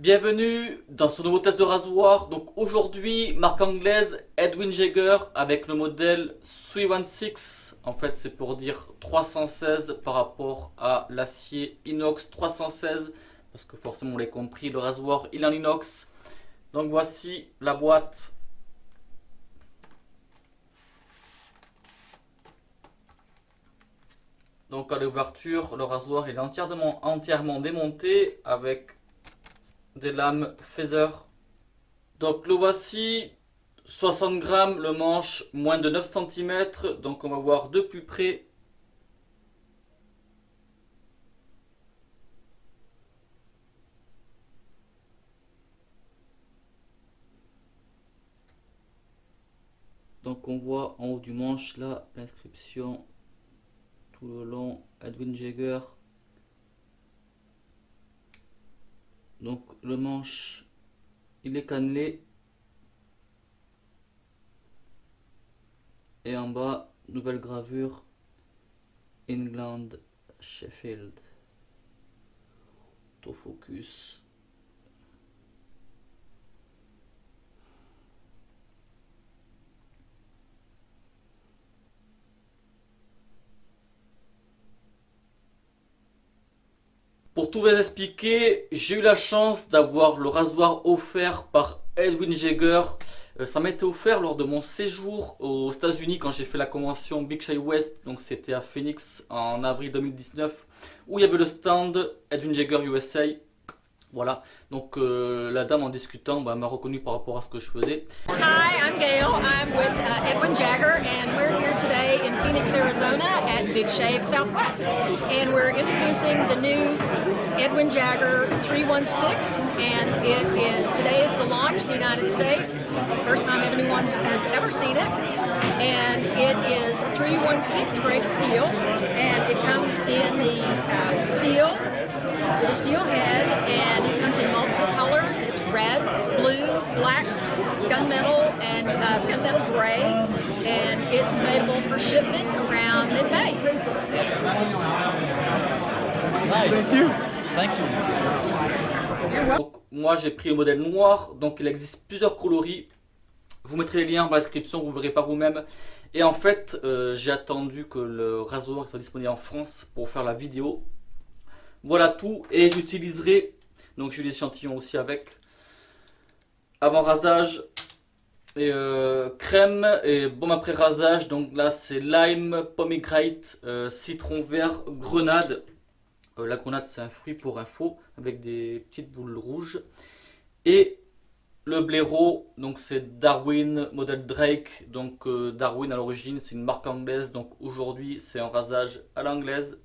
Bienvenue dans ce nouveau test de rasoir. Donc aujourd'hui, marque anglaise Edwin Jagger avec le modèle 316. En fait, c'est pour dire 316 par rapport à l'acier inox 316. Parce que forcément, on l'a compris, le rasoir il est en inox. Donc voici la boîte. Donc à l'ouverture, le rasoir il est entièrement démonté avec des lames Feather. Donc le voici, 60 grammes, le manche moins de 9 cm. Donc on va voir de plus près. Donc on voit en haut du manche là l'inscription tout le long Edwin Jagger. Donc le manche il est cannelé. Et en bas, nouvelle gravure England Sheffield. Autofocus. Pour tout vous expliquer, j'ai eu la chance d'avoir le rasoir offert par Edwin Jagger. Ça m'a été offert lors de mon séjour aux États-Unis quand j'ai fait la convention Big Shy West. Donc c'était à Phoenix en avril 2019 où il y avait le stand Edwin Jagger USA. Voilà, donc la dame en discutant m'a reconnu par rapport à ce que je faisais. Hi, I'm Gail. I'm with Edwin Jagger, and we're here today in Phoenix, Arizona at Big Shave Southwest. And we're introducing the new Edwin Jagger 316, and today is the launch in the United States. First time anyone has ever seen it. And it is a 316 grade steel, and it comes in the steel with a steel head, and it comes in multiple colors. It's red, blue, black, gunmetal, and gunmetal gray, and it's available for shipment around mid-May. Nice. Thank you. Thank you. Donc, moi j'ai pris le modèle noir, donc il existe plusieurs coloris. Je vous mettrai les liens dans la description, vous verrez par vous-même. Et en fait, j'ai attendu que le rasoir soit disponible en France pour faire la vidéo. Voilà tout, et j'utiliserai, donc j'ai l'échantillon aussi avec, avant rasage, et crème, et baume après rasage. Donc là c'est lime, pomegranate, citron vert, grenade. La grenade c'est un fruit pour info, avec des petites boules rouges. Et le blaireau, donc c'est Darwin, modèle Drake. Donc Darwin à l'origine c'est une marque anglaise, donc aujourd'hui c'est un rasage à l'anglaise.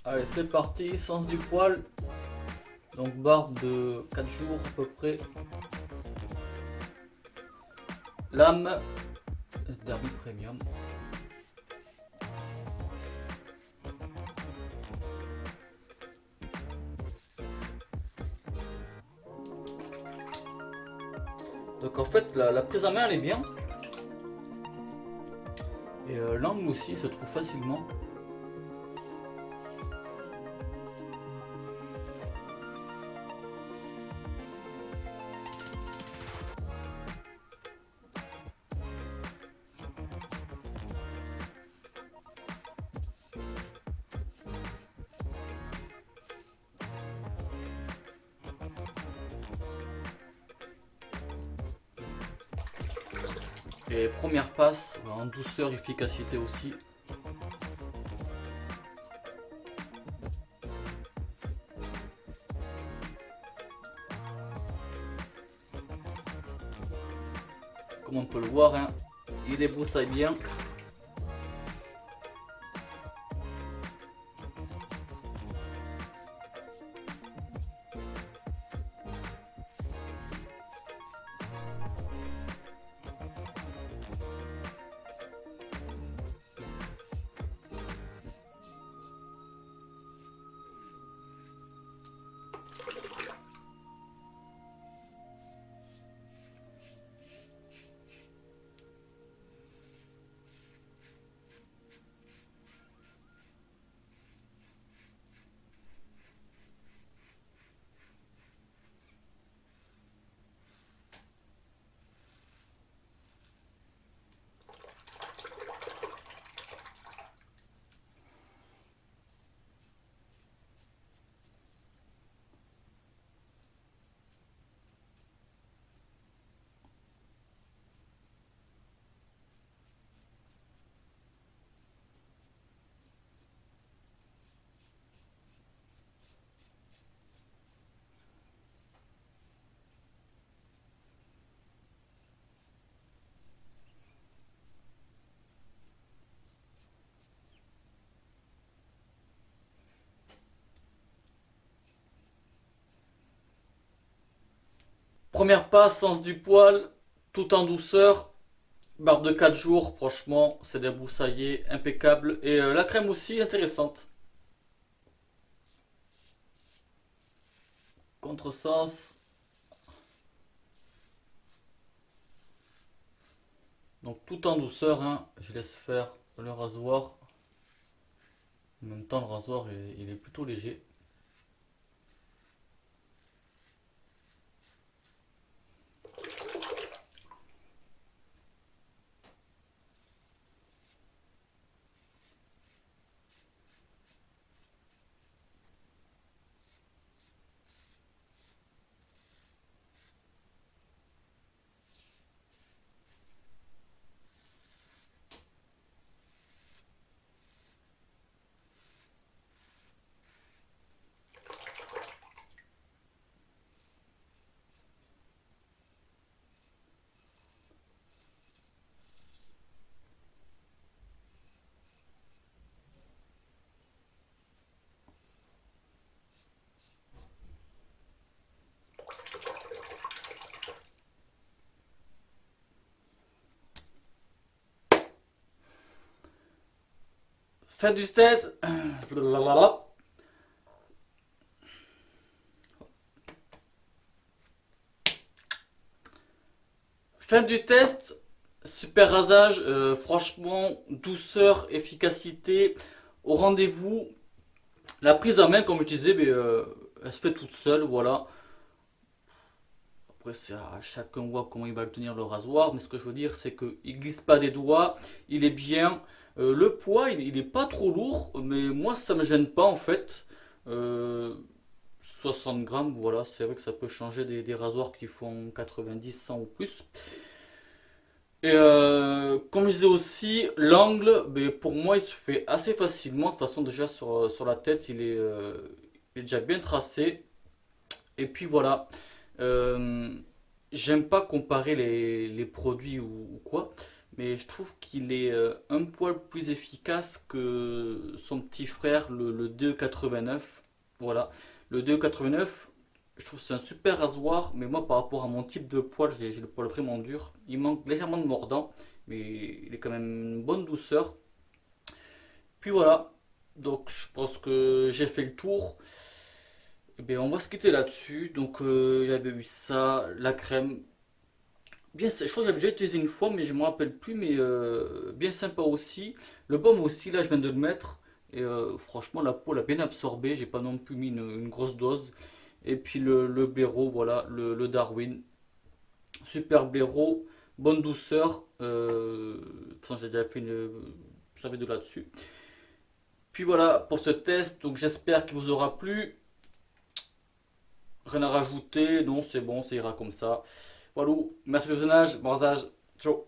Allez, c'est parti, sens du poil. Donc barbe de 4 jours à peu près. Lame Derby Premium. Donc en fait la prise en main elle est bien. Et l'angle aussi se trouve facilement. Et première passe en douceur, efficacité aussi. Comme on peut le voir, hein, il débroussaille bien. Première passe, sens du poil, tout en douceur. Barbe de 4 jours, franchement, c'est débroussaillé, impeccable. Et la crème aussi, intéressante. Contresens. Donc tout en douceur, hein. Je laisse faire le rasoir. En même temps, le rasoir, il est plutôt léger. Fin du test. Fin du test. Super rasage. Franchement, douceur, efficacité. Au rendez-vous. La prise en main, comme je disais, mais, elle se fait toute seule. Voilà. Après, c'est à chacun voit comment il va le tenir le rasoir. Mais ce que je veux dire, c'est qu'il glisse pas des doigts. Il est bien. Le poids, il est pas trop lourd. Mais moi, ça me gêne pas en fait. Euh, 60 grammes, voilà, c'est vrai que ça peut changer des rasoirs qui font 90, 100 ou plus. Et comme je disais aussi, l'angle, ben, pour moi, il se fait assez facilement. De toute façon, déjà sur la tête, il est déjà bien tracé. Et puis voilà. Euh, J'aime pas comparer les produits ou quoi, mais je trouve qu'il est un poil plus efficace que son petit frère, le 2,89. Voilà. Le 2,89, je trouve que c'est un super rasoir, mais moi par rapport à mon type de poil, j'ai le poil vraiment dur. Il manque légèrement de mordant, mais il est quand même une bonne douceur. Puis voilà, donc je pense que j'ai fait le tour. Eh bien, on va se quitter là-dessus. Donc il y avait eu ça, la crème. Bien, je crois que j'avais déjà utilisé une fois, mais je me rappelle plus. Mais bien sympa aussi. Le baume aussi, là, je viens de le mettre. Et franchement, la peau l'a bien absorbé. J'ai pas non plus mis une grosse dose. Et puis le blaireau, voilà, le Darwin. Super blaireau, bonne douceur. De toute façon, j'ai déjà fait une vidéo là-dessus. Puis voilà pour ce test. Donc j'espère qu'il vous aura plu. Rien à rajouter. Non, c'est bon, ça ira comme ça. Voilà. Merci du visionnage. Bon rasage. Ciao.